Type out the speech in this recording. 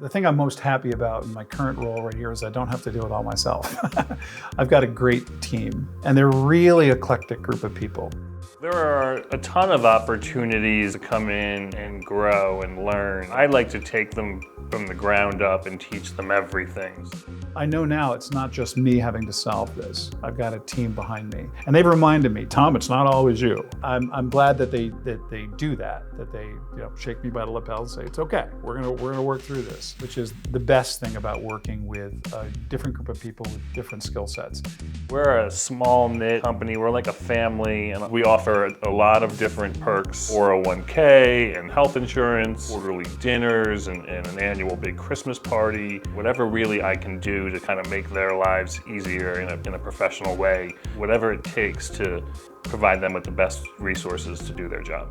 The thing I'm most happy about in my current role right here is I don't have to do it all myself. I've got a great team, and they're a really eclectic group of people. There are a ton of opportunities to come in and grow and learn. I like to take them from the ground up and teach them everything. I know now it's not just me having to solve this. I've got a team behind me. And they've reminded me, Tom, it's not always you. I'm glad that they do that they shake me by the lapel and say, it's okay, we're gonna work through this, which is the best thing about working with a different group of people with different skill sets. We're a small knit company, we're like a family, and we offer a lot of different perks, 401k and health insurance, quarterly dinners and an annual big Christmas party, whatever really I can do to kind of make their lives easier in a professional way, whatever it takes to provide them with the best resources to do their job.